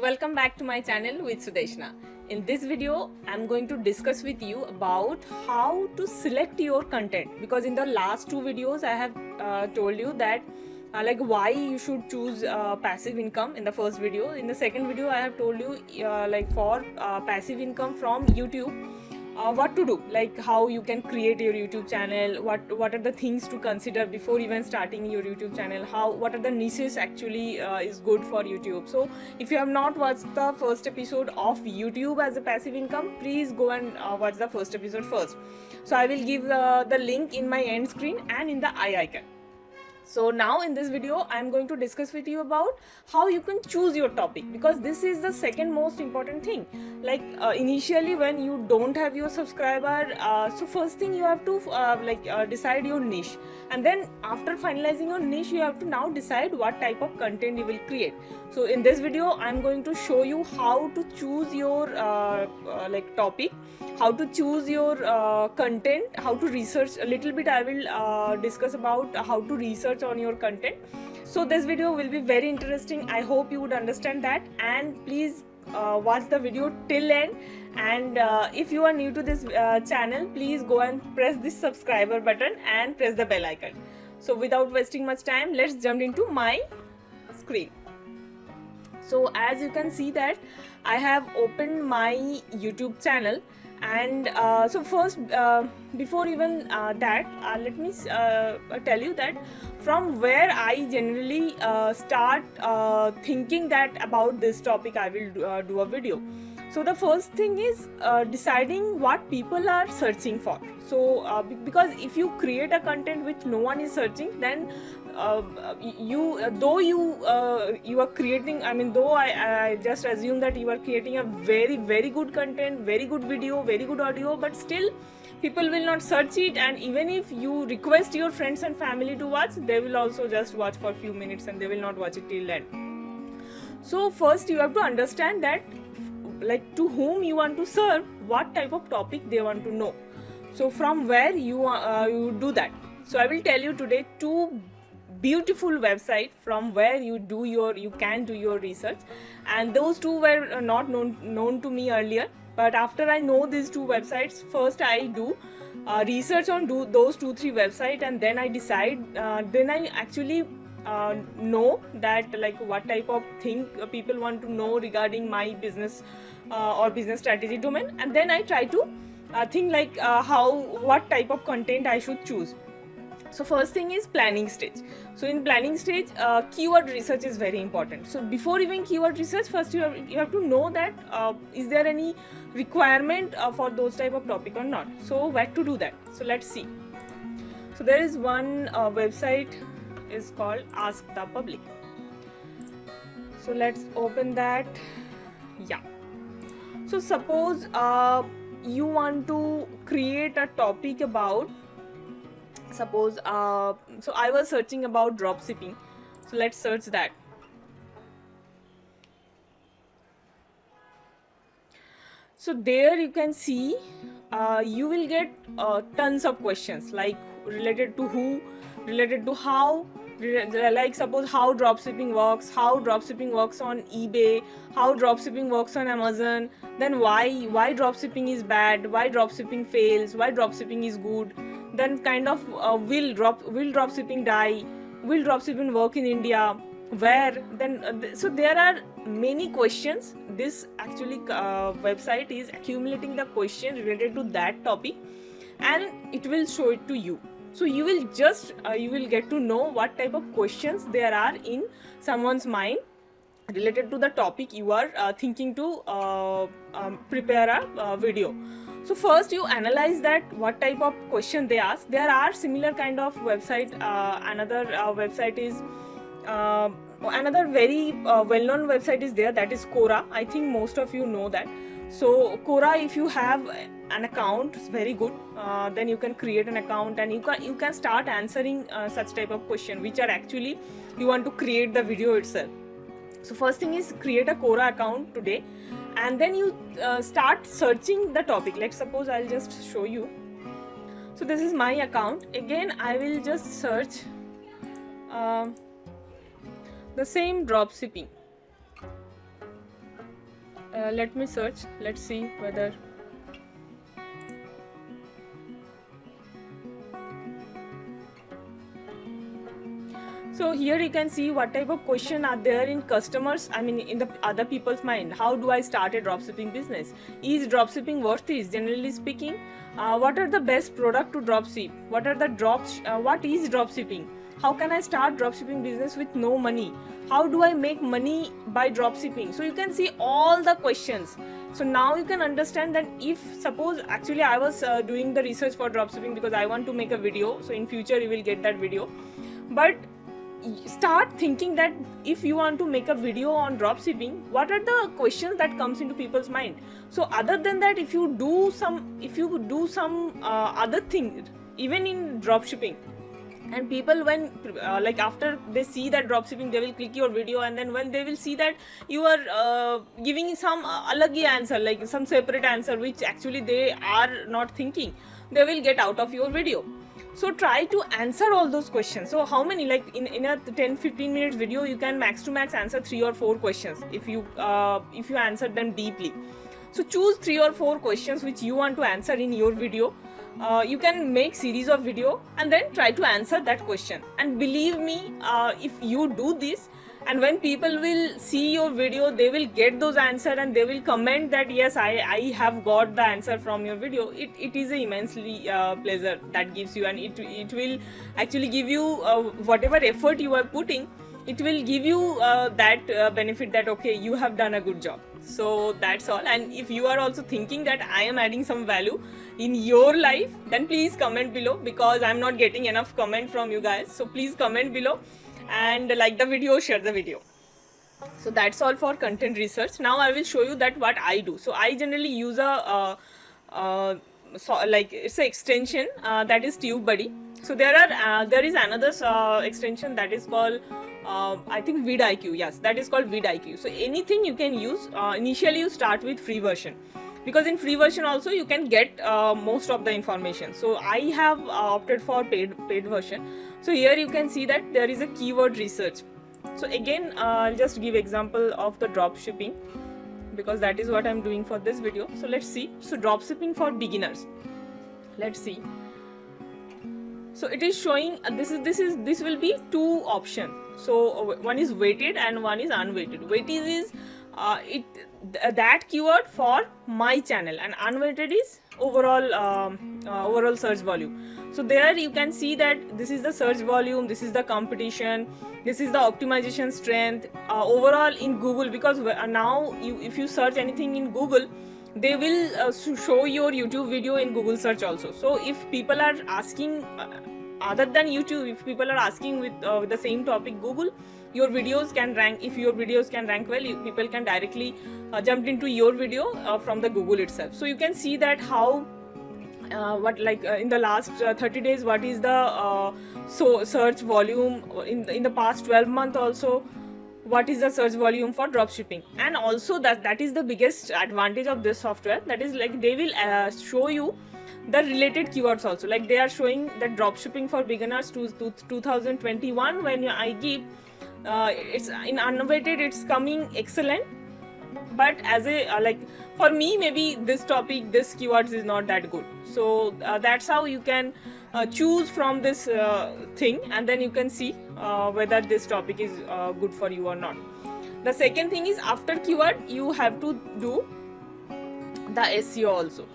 Welcome back to my channel with Sudeshna. In this video, I'm going to discuss with you about how to select your content, because in the last two videos I have told you that like why you should choose passive income in the first video. In the second video I have told you like for passive income from YouTube, what to do, like how you can create your YouTube channel, what are the things to consider before even starting your YouTube channel, what are the niches actually is good for YouTube. So if you have not watched the first episode of YouTube as a passive income, please go and watch the first episode first. So I will give the link in my end screen and in the eye icon. So now in this video I am going to discuss with you about how you can choose your topic, because this is the second most important thing. Like initially when you don't have your subscriber, so first thing you have to decide your niche, and then after finalizing your niche you have to now decide what type of content you will create. So in this video I am going to show you how to choose your topic, how to choose your content, how to research a little bit. I will discuss about how to research on your content. So this video will be very interesting. I hope you would understand that, and please watch the video till end. And if you are new to this channel, please go and press this subscriber button and press the bell icon. So without wasting much time, let's jump into my screen. So as you can see that I have opened my YouTube channel, and so first before even that let me tell you that from where I generally start thinking that about this topic I will do a video. So the first thing is deciding what people are searching for. So because if you create a content which no one is searching, then you are creating, I just assume that you are creating a very good content, very good video, very good audio, but still people will not search it. And even if you request your friends and family to watch, they will also just watch for a few minutes and they will not watch it till end. So first you have to understand that like to whom you want to serve, what type of topic they want to know. So from where you do that. So I will tell you today two beautiful website from where you can do your research, and those two were not known to me earlier. But after I know these two websites, first I do research on those 2-3 websites, and then I decide. Then I actually know that like what type of thing people want to know regarding my business or business strategy domain, and then I try to think like what type of content I should choose. So first thing is planning stage. So in planning stage, keyword research is very important. So before even keyword research, first you have to know that is there any requirement for those type of topic or not. So where to do that? So let's see. So there is one website is called Ask the Public. So let's open that. Yeah. So suppose you want to create a topic about, suppose so I was searching about dropshipping. So let's search that. So there you can see you will get tons of questions like related to who, related to how, like suppose how dropshipping works, how dropshipping works on eBay, how dropshipping works on Amazon, then why dropshipping is bad, why dropshipping fails, why dropshipping is good, then kind of will dropshipping die, will dropshipping work in India, where, then so there are many questions. This actually website is accumulating the question related to that topic, and it will show it to you. So you will just you will get to know what type of questions there are in someone's mind related to the topic you are thinking to prepare a video. So first you analyze that what type of question they ask. There are similar kind of website. Another website is another very well-known website is there, that is Quora. I think most of you know that. So Quora, if you have an account, it's very good. Then you can create an account and you can start answering such type of question which are actually you want to create the video itself. So first thing is create a Quora account today, and then you start searching the topic. Let's suppose I'll just show you. So this is my account. Again I will just search the same dropshipping. let me search. Let's see whether. So here you can see what type of question are there in customers, I mean in the other people's mind. How do I start a dropshipping business? Is dropshipping worth it, generally speaking? What are the best product to dropship? What are the what is dropshipping? How can I start dropshipping business with no money? How do I make money by dropshipping? So you can see all the questions. So now you can understand that if suppose actually I was doing the research for dropshipping because I want to make a video. So in future you will get that video. But start thinking that if you want to make a video on dropshipping, what are the questions that comes into people's mind? So other than that, if you do some other thing even in dropshipping, and people when like after they see that dropshipping, they will click your video, and then when they will see that you are giving some alagi answer, like some separate answer which actually they are not thinking, they will get out of your video. So try to answer all those questions. So how many, like in a 10-15 minutes video, you can max to max answer 3 or 4 questions if you answer them deeply. So choose 3 or 4 questions which you want to answer in your video. You can make series of video and then try to answer that question. And believe me, if you do this, and when people will see your video, they will get those answers and they will comment that yes, I have got the answer from your video. It is a immensely pleasure that gives you, and it will actually give you whatever effort you are putting, it will give you that benefit that okay, you have done a good job. So that's all. And if you are also thinking that I am adding some value in your life, then please comment below, because I'm not getting enough comment from you guys. So please comment below and like the video, share the video. So that's all for content research. Now I will show you that what I do. So I generally use a like it's an extension that is TubeBuddy. So there is another extension that is called I think vidIQ. Yes, that is called vidIQ. So anything you can use. Initially you start with free version, because in free version also you can get most of the information. So I have opted for paid version. So here you can see that there is a keyword research. So again, I'll just give example of the drop shipping, because that is what I'm doing for this video. So let's see. So drop shipping for beginners. Let's see. So it is showing this will be 2 options. So one is weighted and one is unweighted. Weighted is that keyword for my channel, and unweighted is overall search volume. So there you can see that this is the search volume, this is the competition, this is the optimization strength overall in Google, because now if you search anything in Google, they will show your YouTube video in Google search also. So if people are asking other than YouTube, if people are asking with the same topic, Google, your videos can rank. If your videos can rank well, people can directly jump into your video from the Google itself. So you can see that how in the last 30 days, what is the search volume in the past 12 months also, what is the search volume for dropshipping. And also that is the biggest advantage of this software, that is like they will show you the related keywords also. Like they are showing that dropshipping for beginners to 2021, when I give it's in unweighted, it's coming excellent. But as a like for me, maybe this topic, this keywords is not that good. So that's how you can choose from this thing, and then you can see whether this topic is good for you or not. The second thing is, after keyword you have to do the SEO also.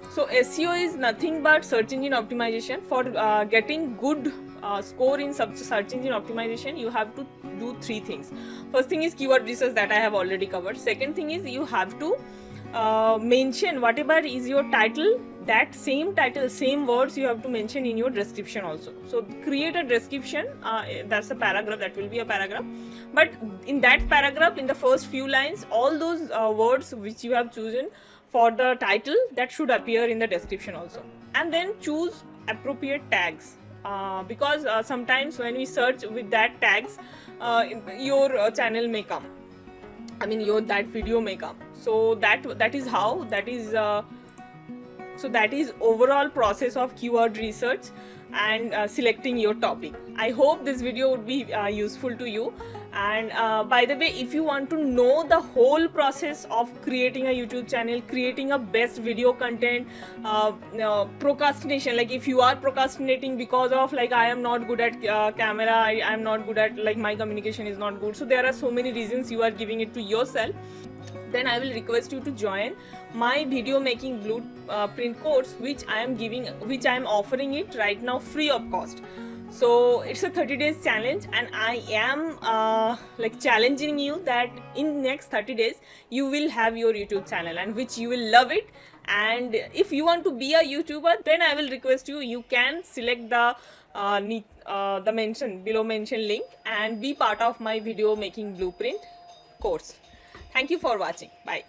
So SEO is nothing but search engine optimization. For getting good score in search engine optimization, you have to do 3 things. First thing is keyword research, that I have already covered. Second thing is you have to mention whatever is your title, that same title, same words you have to mention in your description also. So create a description, that's a paragraph, that will be a paragraph. But in that paragraph, in the first few lines, all those words which you have chosen for the title, that should appear in the description also. And then choose appropriate tags, because sometimes when we search with that tags, your channel may come, I mean that video may come. So that is how, that is so that is overall process of keyword research and selecting your topic. I hope this video would be useful to you, And by the way, if you want to know the whole process of creating a YouTube channel, creating a best video content, procrastination, like if you are procrastinating because of like I am not good at camera, I am not good at, like my communication is not good, so there are so many reasons you are giving it to yourself, then I will request you to join my video making blueprint course, which I am offering it right now free of cost. So it's a 30 days challenge, and I am like challenging you that in next 30 days you will have your YouTube channel, and which you will love it. And if you want to be a YouTuber, then I will request you can select the below mentioned link and be part of my video making blueprint course. Thank you for watching. Bye.